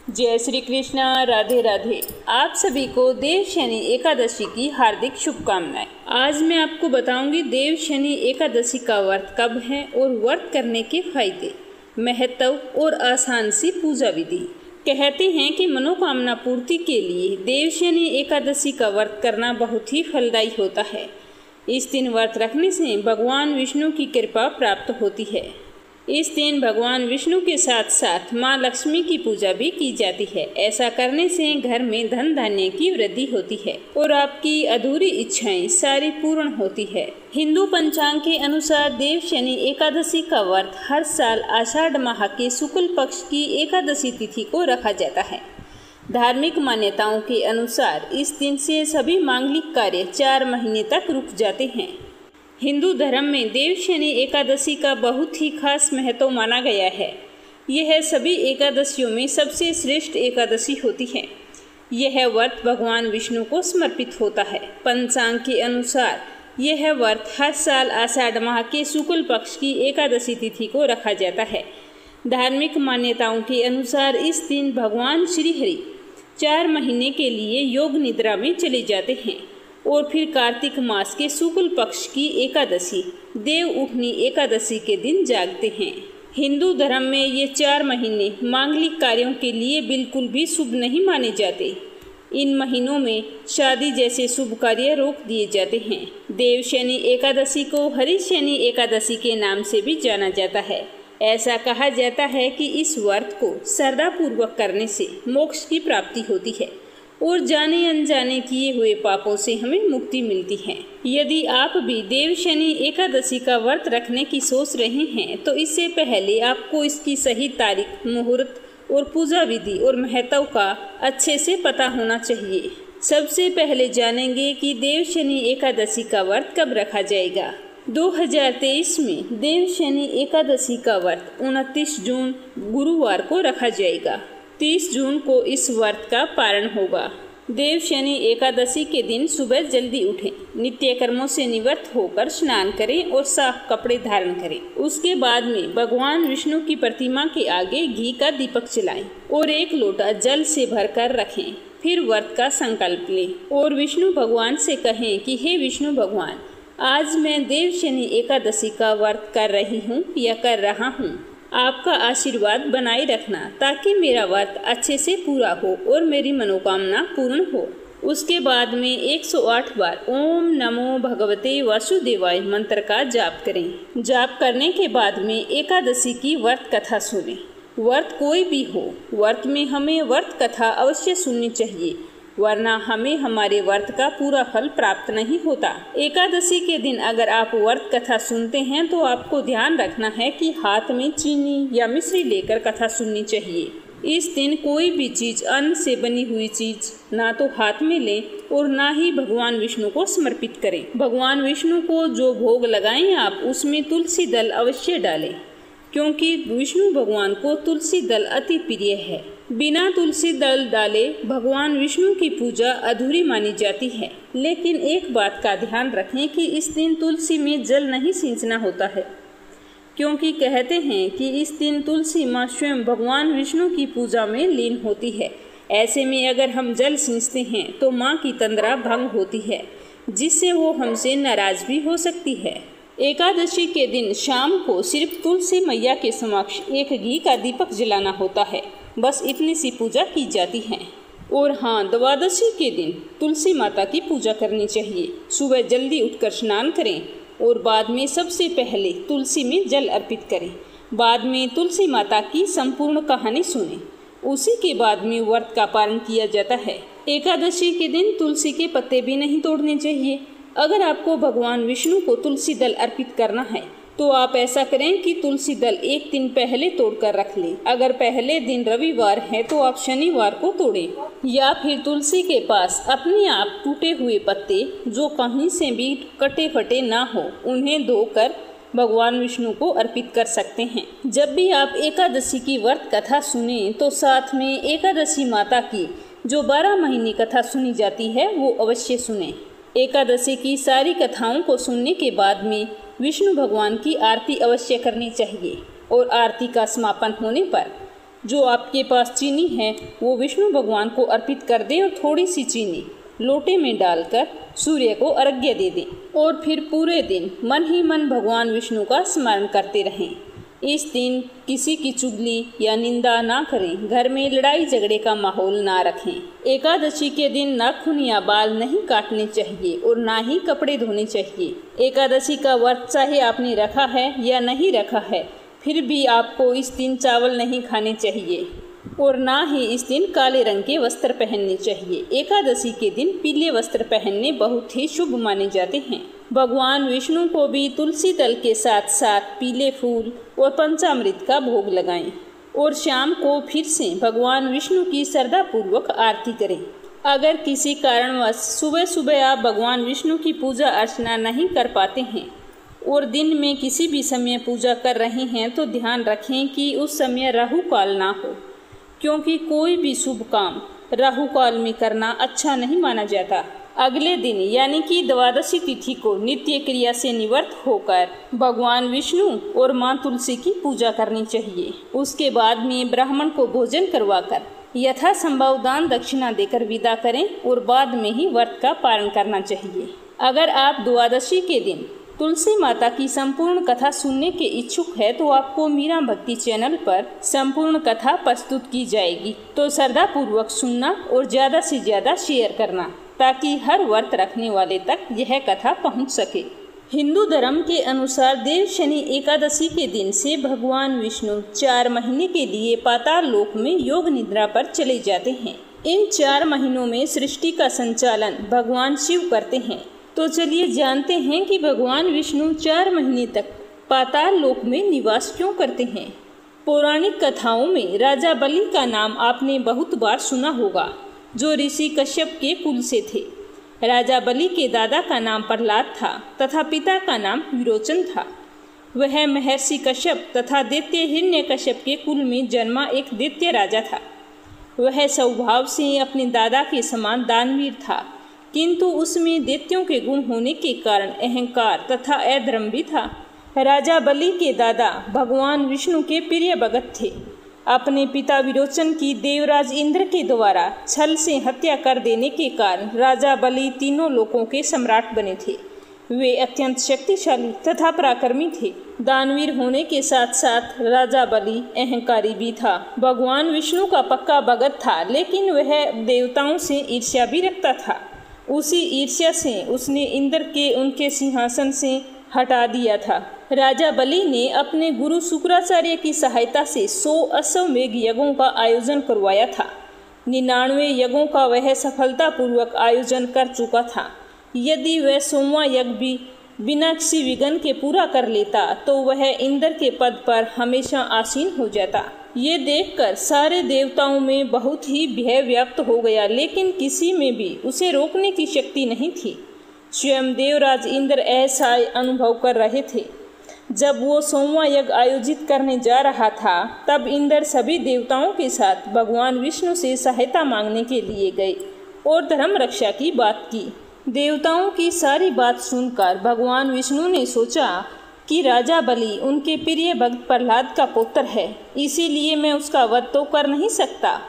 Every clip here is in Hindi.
जय श्री कृष्णा, राधे राधे। आप सभी को देव शनि एकादशी की हार्दिक शुभकामनाएं। आज मैं आपको बताऊंगी देव शनि एकादशी का व्रत कब है और व्रत करने के फायदे, महत्व और आसान सी पूजा विधि। कहते हैं कि मनोकामना पूर्ति के लिए देव शनि एकादशी का व्रत करना बहुत ही फलदायी होता है। इस दिन व्रत रखने से भगवान विष्णु की कृपा प्राप्त होती है। इस दिन भगवान विष्णु के साथ साथ माँ लक्ष्मी की पूजा भी की जाती है। ऐसा करने से घर में धन धान्य की वृद्धि होती है और आपकी अधूरी इच्छाएं सारी पूर्ण होती है। हिंदू पंचांग के अनुसार देव शनि एकादशी का व्रत हर साल आषाढ़ माह के शुक्ल पक्ष की एकादशी तिथि को रखा जाता है। धार्मिक मान्यताओं के अनुसार इस दिन से सभी मांगलिक कार्य 4 महीने तक रुक जाते हैं। हिंदू धर्म में देव शनि एकादशी का बहुत ही खास महत्व माना गया है। यह सभी एकादशियों में सबसे श्रेष्ठ एकादशी होती है। यह व्रत भगवान विष्णु को समर्पित होता है। पंचांग के अनुसार यह व्रत हर साल आषाढ़ माह के शुक्ल पक्ष की एकादशी तिथि को रखा जाता है। धार्मिक मान्यताओं के अनुसार इस दिन भगवान श्री हरि 4 महीने के लिए योग निद्रा में चले जाते हैं और फिर कार्तिक मास के शुक्ल पक्ष की एकादशी देव उठनी एकादशी के दिन जागते हैं। हिंदू धर्म में ये 4 महीने मांगलिक कार्यों के लिए बिल्कुल भी शुभ नहीं माने जाते। इन महीनों में शादी जैसे शुभ कार्य रोक दिए जाते हैं। देव शनि एकादशी को हरि शनि एकादशी के नाम से भी जाना जाता है। ऐसा कहा जाता है कि इस व्रत को श्रद्धापूर्वक करने से मोक्ष की प्राप्ति होती है और जाने अनजाने किए हुए पापों से हमें मुक्ति मिलती है। यदि आप भी देव शनि एकादशी का व्रत रखने की सोच रहे हैं तो इससे पहले आपको इसकी सही तारीख, मुहूर्त और पूजा विधि और महत्व का अच्छे से पता होना चाहिए। सबसे पहले जानेंगे कि देव शनि एकादशी का व्रत कब रखा जाएगा। 2023 में देव शनि एकादशी का व्रत 29 जून गुरुवार को रखा जाएगा। 30 जून को इस व्रत का पारण होगा। देव शनि एकादशी के दिन सुबह जल्दी उठें, नित्य कर्मों से निवृत्त होकर स्नान करें और साफ कपड़े धारण करें। उसके बाद में भगवान विष्णु की प्रतिमा के आगे घी का दीपक जलाएं और 1 लोटा जल से भरकर रखें। फिर व्रत का संकल्प लें और विष्णु भगवान से कहें कि हे विष्णु भगवान, आज मैं देव शनि एकादशी का व्रत कर रही हूँ या कर रहा हूँ। आपका आशीर्वाद बनाए रखना ताकि मेरा व्रत अच्छे से पूरा हो और मेरी मनोकामना पूर्ण हो। उसके बाद में 108 बार ओम नमो भगवते वासुदेवाय मंत्र का जाप करें। जाप करने के बाद में एकादशी की व्रत कथा सुनें। व्रत कोई भी हो, व्रत में हमें व्रत कथा अवश्य सुननी चाहिए, वरना हमें हमारे व्रत का पूरा फल प्राप्त नहीं होता। एकादशी के दिन अगर आप व्रत कथा सुनते हैं तो आपको ध्यान रखना है कि हाथ में चीनी या मिश्री लेकर कथा सुननी चाहिए। इस दिन कोई भी चीज, अन्न से बनी हुई चीज ना तो हाथ में लें और ना ही भगवान विष्णु को समर्पित करें। भगवान विष्णु को जो भोग लगाएं आप उसमें तुलसी दल अवश्य डालें, क्योंकि विष्णु भगवान को तुलसी दल अति प्रिय है। बिना तुलसी दल डाले भगवान विष्णु की पूजा अधूरी मानी जाती है। लेकिन एक बात का ध्यान रखें कि इस दिन तुलसी में जल नहीं सींचना होता है, क्योंकि कहते हैं कि इस दिन तुलसी माँ स्वयं भगवान विष्णु की पूजा में लीन होती है। ऐसे में अगर हम जल सींचते हैं तो माँ की तंद्रा भंग होती है, जिससे वो हमसे नाराज भी हो सकती है। एकादशी के दिन शाम को सिर्फ तुलसी मैया के समक्ष एक घी का दीपक जलाना होता है। बस इतनी सी पूजा की जाती है। और हाँ, द्वादशी के दिन तुलसी माता की पूजा करनी चाहिए। सुबह जल्दी उठकर स्नान करें और बाद में सबसे पहले तुलसी में जल अर्पित करें। बाद में तुलसी माता की संपूर्ण कहानी सुनें। उसी के बाद में व्रत का पालन किया जाता है। एकादशी के दिन तुलसी के पत्ते भी नहीं तोड़ने चाहिए। अगर आपको भगवान विष्णु को तुलसी दल अर्पित करना है तो आप ऐसा करें कि तुलसी दल 1 दिन पहले तोड़कर रख लें। अगर पहले दिन रविवार है तो आप शनिवार को तोड़ें, या फिर तुलसी के पास अपने आप टूटे हुए पत्ते जो कहीं से भी कटे फटे ना हो उन्हें धोकर भगवान विष्णु को अर्पित कर सकते हैं। जब भी आप एकादशी की व्रत कथा सुने तो साथ में एकादशी माता की जो 12 महीने कथा सुनी जाती है वो अवश्य सुने। एकादशी की सारी कथाओं को सुनने के बाद में विष्णु भगवान की आरती अवश्य करनी चाहिए और आरती का समापन होने पर जो आपके पास चीनी है वो विष्णु भगवान को अर्पित कर दें और थोड़ी सी चीनी लोटे में डालकर सूर्य को अर्घ्य दे दें और फिर पूरे दिन मन ही मन भगवान विष्णु का स्मरण करते रहें। इस दिन किसी की चुगली या निंदा ना करें, घर में लड़ाई झगड़े का माहौल ना रखें। एकादशी के दिन नाखून या बाल नहीं काटने चाहिए और ना ही कपड़े धोने चाहिए। एकादशी का व्रत चाहे आपने रखा है या नहीं रखा है, फिर भी आपको इस दिन चावल नहीं खाने चाहिए और ना ही इस दिन काले रंग के वस्त्र पहनने चाहिए। एकादशी के दिन पीले वस्त्र पहनने बहुत ही शुभ माने जाते हैं। भगवान विष्णु को भी तुलसी दल के साथ साथ पीले फूल और पंचामृत का भोग लगाएं और शाम को फिर से भगवान विष्णु की श्रद्धा पूर्वक आरती करें। अगर किसी कारणवश सुबह सुबह आप भगवान विष्णु की पूजा अर्चना नहीं कर पाते हैं और दिन में किसी भी समय पूजा कर रहे हैं तो ध्यान रखें कि उस समय राहु काल ना हो, क्योंकि कोई भी शुभ काम राहु काल में करना अच्छा नहीं माना जाता। अगले दिन यानी कि द्वादशी तिथि को नित्य क्रिया से निवृत्त होकर भगवान विष्णु और मां तुलसी की पूजा करनी चाहिए। उसके बाद में ब्राह्मण को भोजन करवाकर यथासंभव दान दक्षिणा देकर विदा करें और बाद में ही व्रत का पालन करना चाहिए। अगर आप द्वादशी के दिन तुलसी माता की संपूर्ण कथा सुनने के इच्छुक है तो आपको मीरा भक्ति चैनल पर संपूर्ण कथा प्रस्तुत की जाएगी, तो श्रद्धा पूर्वक सुनना और ज्यादा से ज्यादा शेयर करना ताकि हर व्रत रखने वाले तक यह कथा पहुंच सके। हिंदू धर्म के अनुसार देव शनि एकादशी के दिन से भगवान विष्णु 4 महीने के लिए पाताल लोक में योग निद्रा पर चले जाते हैं। इन 4 महीनों में सृष्टि का संचालन भगवान शिव करते हैं। तो चलिए जानते हैं कि भगवान विष्णु 4 महीने तक पाताल लोक में निवास क्यों करते हैं। पौराणिक कथाओं में राजा बलि का नाम आपने बहुत बार सुना होगा, जो ऋषि कश्यप के कुल से थे। राजा बलि के दादा का नाम प्रहलाद था तथा पिता का नाम विरोचन था। वह महर्षि कश्यप तथा दैत्य हिरण्यकश्यप के कुल में जन्मा एक दैत्य राजा था। वह स्वभाव से अपने दादा के समान दानवीर था, किंतु उसमें दैत्यों के गुण होने के कारण अहंकार तथा अधर्म भी था। राजा बलि के दादा भगवान विष्णु के प्रिय भगत थे। अपने पिता विरोचन की देवराज इंद्र के द्वारा छल से हत्या कर देने के कारण राजा बलि तीनों लोकों के सम्राट बने थे। वे अत्यंत शक्तिशाली तथा पराक्रमी थे। दानवीर होने के साथ साथ राजा बलि अहंकारी भी था। भगवान विष्णु का पक्का भगत था, लेकिन वह देवताओं से ईर्ष्या भी रखता था। उसी ईर्ष्या से उसने इंद्र के उनके सिंहासन से हटा दिया था। राजा बलि ने अपने गुरु शुक्राचार्य की सहायता से 100 अश्वमेघ यज्ञों का आयोजन करवाया था। 99 यज्ञों का वह सफलतापूर्वक आयोजन कर चुका था। यदि वह 100वां यज्ञ भी बिना किसी विघ्न के पूरा कर लेता तो वह इंद्र के पद पर हमेशा आसीन हो जाता। ये देखकर सारे देवताओं में बहुत ही भय व्याप्त हो गया, लेकिन किसी में भी उसे रोकने की शक्ति नहीं थी। स्वयं देवराज इंद्र ऐसा अनुभव कर रहे थे। जब वो 100वां यज्ञ आयोजित करने जा रहा था, तब इंद्र सभी देवताओं के साथ भगवान विष्णु से सहायता मांगने के लिए गए और धर्म रक्षा की बात की। देवताओं की सारी बात सुनकर भगवान विष्णु ने सोचा कि राजा बलि उनके प्रिय भक्त प्रहलाद का पुत्र है, इसीलिए मैं उसका वध तो कर नहीं सकता।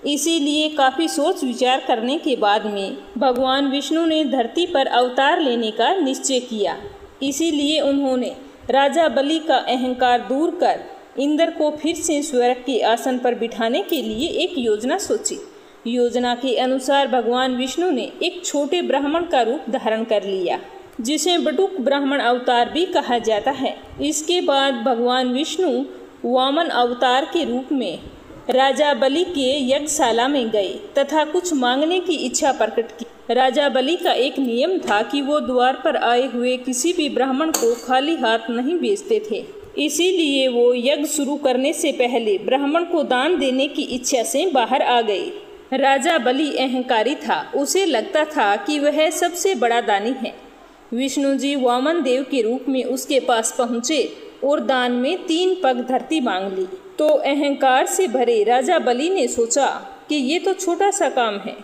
इसीलिए काफ़ी सोच विचार करने के बाद में भगवान विष्णु ने धरती पर अवतार लेने का निश्चय किया। इसीलिए उन्होंने राजा बलि का अहंकार दूर कर इंद्र को फिर से स्वर्ग के आसन पर बिठाने के लिए एक योजना सोची। योजना के अनुसार भगवान विष्णु ने एक छोटे ब्राह्मण का रूप धारण कर लिया, जिसे बटुक ब्राह्मण अवतार भी कहा जाता है। इसके बाद भगवान विष्णु वामन अवतार के रूप में राजा बलि के यज्ञशाला में गए तथा कुछ मांगने की इच्छा प्रकट की। राजा बलि का एक नियम था कि वो द्वार पर आए हुए किसी भी ब्राह्मण को खाली हाथ नहीं भेजते थे। इसीलिए वो यज्ञ शुरू करने से पहले ब्राह्मण को दान देने की इच्छा से बाहर आ गए। राजा बलि अहंकारी था, उसे लगता था कि वह सबसे बड़ा दानी है। विष्णु जी वामन देव के रूप में उसके पास पहुँचे और दान में 3 पग धरती मांग ली। तो अहंकार से भरे राजा बलि ने सोचा कि ये तो छोटा सा काम है,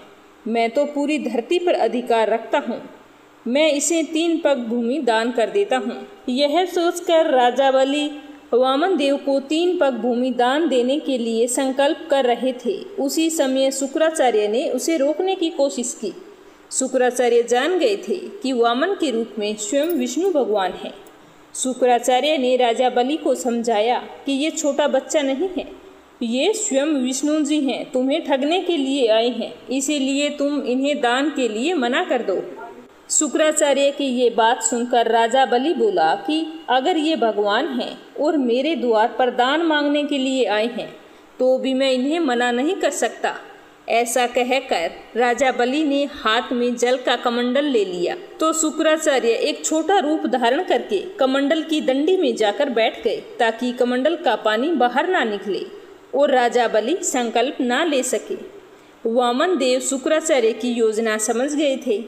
मैं तो पूरी धरती पर अधिकार रखता हूँ, मैं इसे 3 पग भूमि दान कर देता हूँ। यह सोचकर राजा बलि वामन देव को 3 पग भूमि दान देने के लिए संकल्प कर रहे थे। उसी समय शुक्राचार्य ने उसे रोकने की कोशिश की। शुक्राचार्य जान गए थे कि वामन के रूप में स्वयं विष्णु भगवान है। शुक्राचार्य ने राजा बलि को समझाया कि ये छोटा बच्चा नहीं है, ये स्वयं विष्णु जी हैं, तुम्हें ठगने के लिए आए हैं, इसीलिए तुम इन्हें दान के लिए मना कर दो। शुक्राचार्य की ये बात सुनकर राजा बलि बोला कि अगर ये भगवान हैं और मेरे द्वार पर दान मांगने के लिए आए हैं तो भी मैं इन्हें मना नहीं कर सकता। ऐसा कहकर राजा बलि ने हाथ में जल का कमंडल ले लिया तो शुक्राचार्य एक छोटा रूप धारण करके कमंडल की दंडी में जाकर बैठ गए ताकि कमंडल का पानी बाहर ना निकले और राजा बलि संकल्प ना ले सके। वामन देव शुक्राचार्य की योजना समझ गए थे।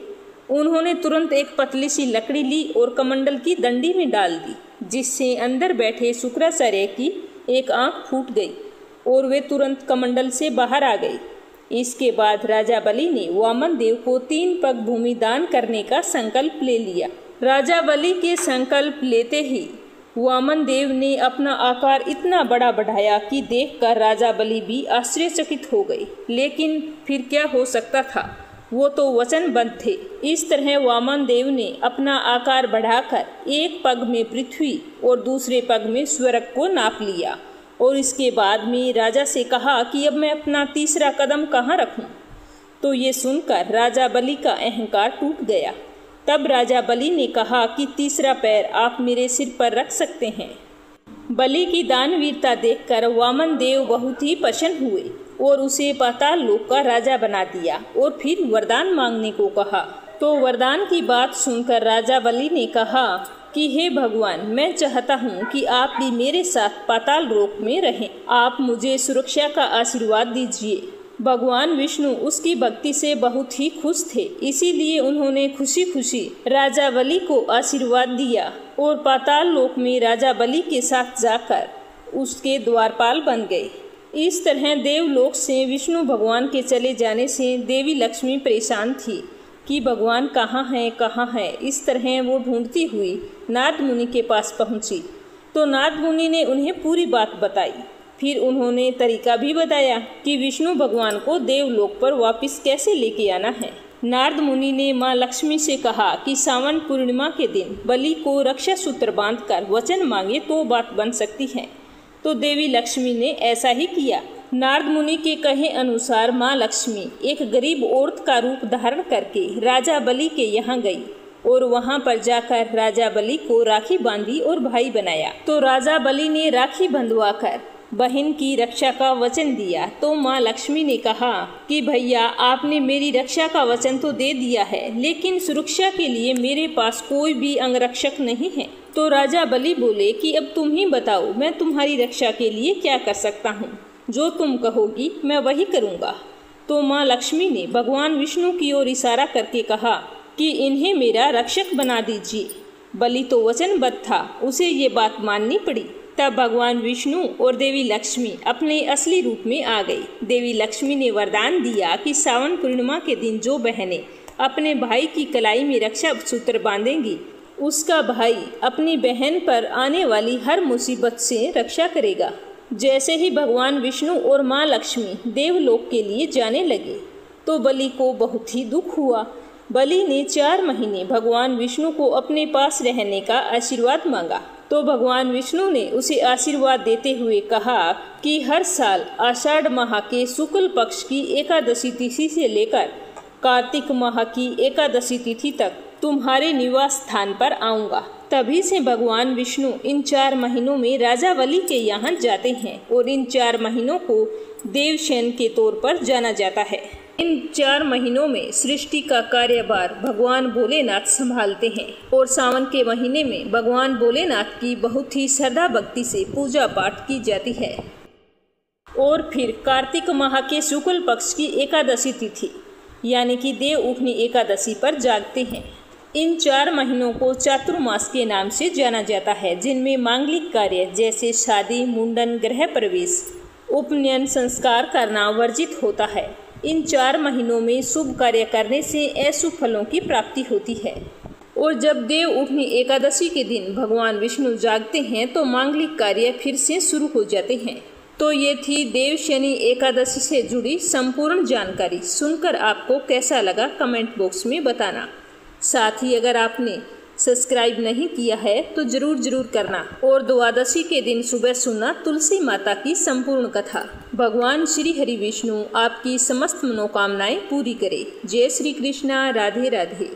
उन्होंने तुरंत एक पतली सी लकड़ी ली और कमंडल की दंडी में डाल दी, जिससे अंदर बैठे शुक्राचार्य की एक आंख फूट गई और वे तुरंत कमंडल से बाहर आ गए। इसके बाद राजा बलि ने वामन देव को 3 पग भूमि दान करने का संकल्प ले लिया। राजा बलि के संकल्प लेते ही वामन देव ने अपना आकार इतना बड़ा बढ़ाया कि देखकर राजा बलि भी आश्चर्यचकित हो गए। लेकिन फिर क्या हो सकता था, वो तो वचनबद्ध थे। इस तरह वामन देव ने अपना आकार बढ़ाकर एक पग में पृथ्वी और दूसरे पग में स्वर्ग को नाप लिया और इसके बाद में राजा से कहा कि अब मैं अपना तीसरा कदम कहाँ रखूं। तो ये सुनकर राजा बलि का अहंकार टूट गया। तब राजा बलि ने कहा कि तीसरा पैर आप मेरे सिर पर रख सकते हैं। बलि की दानवीरता देखकर वामन देव बहुत ही प्रसन्न हुए और उसे पाताल लोक का राजा बना दिया और फिर वरदान मांगने को कहा। तो वरदान की बात सुनकर राजा बलि ने कहा कि हे भगवान, मैं चाहता हूँ कि आप भी मेरे साथ पाताल लोक में रहें। आप मुझे सुरक्षा का आशीर्वाद दीजिए। भगवान विष्णु उसकी भक्ति से बहुत ही खुश थे, इसीलिए उन्होंने खुशी खुशी राजा बलि को आशीर्वाद दिया और पाताल लोक में राजा बलि के साथ जाकर उसके द्वारपाल बन गए। इस तरह देवलोक से विष्णु भगवान के चले जाने से देवी लक्ष्मी परेशान थी कि भगवान कहाँ है। इस तरह वो ढूंढती हुई नारद मुनि के पास पहुँची तो नारद मुनि ने उन्हें पूरी बात बताई। फिर उन्होंने तरीका भी बताया कि विष्णु भगवान को देवलोक पर वापस कैसे लेके आना है। नारद मुनि ने माँ लक्ष्मी से कहा कि सावन पूर्णिमा के दिन बलि को रक्षा सूत्र बांधकर वचन मांगे तो बात बन सकती है। तो देवी लक्ष्मी ने ऐसा ही किया। नारद मुनि के कहे अनुसार माँ लक्ष्मी एक गरीब औरत का रूप धारण करके राजा बलि के यहाँ गई और वहाँ पर जाकर राजा बलि को राखी बांधी और भाई बनाया। तो राजा बलि ने राखी बंधवाकर बहन की रक्षा का वचन दिया। तो माँ लक्ष्मी ने कहा कि भैया, आपने मेरी रक्षा का वचन तो दे दिया है, लेकिन सुरक्षा के लिए मेरे पास कोई भी अंगरक्षक नहीं है। तो राजा बलि बोले कि अब तुम ही बताओ, मैं तुम्हारी रक्षा के लिए क्या कर सकता हूँ। जो तुम कहोगी मैं वही करूँगा। तो माँ लक्ष्मी ने भगवान विष्णु की ओर इशारा करके कहा कि इन्हें मेरा रक्षक बना दीजिए। बलि तो वचनबद्ध था, उसे ये बात माननी पड़ी। तब भगवान विष्णु और देवी लक्ष्मी अपने असली रूप में आ गई। देवी लक्ष्मी ने वरदान दिया कि सावन पूर्णिमा के दिन जो बहनें अपने भाई की कलाई में रक्षा सूत्र बांधेंगी, उसका भाई अपनी बहन पर आने वाली हर मुसीबत से रक्षा करेगा। जैसे ही भगवान विष्णु और माँ लक्ष्मी देवलोक के लिए जाने लगे तो बलि को बहुत ही दुख हुआ। बलि ने 4 महीने भगवान विष्णु को अपने पास रहने का आशीर्वाद मांगा। तो भगवान विष्णु ने उसे आशीर्वाद देते हुए कहा कि हर साल आषाढ़ माह के शुक्ल पक्ष की एकादशी तिथि से लेकर कार्तिक माह की एकादशी तिथि तक तुम्हारे निवास स्थान पर आऊंगा। तभी से भगवान विष्णु इन 4 महीनों में राजा बलि के यहाँ जाते हैं और इन 4 महीनों को देवशयन के तौर पर जाना जाता है। इन 4 महीनों में सृष्टि का कार्यभार भगवान भोलेनाथ संभालते हैं और सावन के महीने में भगवान भोलेनाथ की बहुत ही श्रद्धा भक्ति से पूजा पाठ की जाती है। और फिर कार्तिक माह के शुक्ल पक्ष की एकादशी तिथि यानी कि देव उठनी एकादशी पर जागते हैं। इन 4 महीनों को चातुर्मास के नाम से जाना जाता है, जिनमें मांगलिक कार्य जैसे शादी, मुंडन, गृह प्रवेश, उपनयन संस्कार करना वर्जित होता है। इन 4 महीनों में शुभ कार्य करने से ऐशुभ फलों की प्राप्ति होती है और जब देव उठनी एकादशी के दिन भगवान विष्णु जागते हैं तो मांगलिक कार्य फिर से शुरू हो जाते हैं। तो ये थी देव शनि एकादशी से जुड़ी संपूर्ण जानकारी। सुनकर आपको कैसा लगा कमेंट बॉक्स में बताना। साथ ही अगर आपने सब्सक्राइब नहीं किया है तो जरूर करना और द्वादशी के दिन सुबह सुनना तुलसी माता की संपूर्ण कथा। भगवान श्री हरि विष्णु आपकी समस्त मनोकामनाएं पूरी करे। जय श्री कृष्णा। राधे राधे।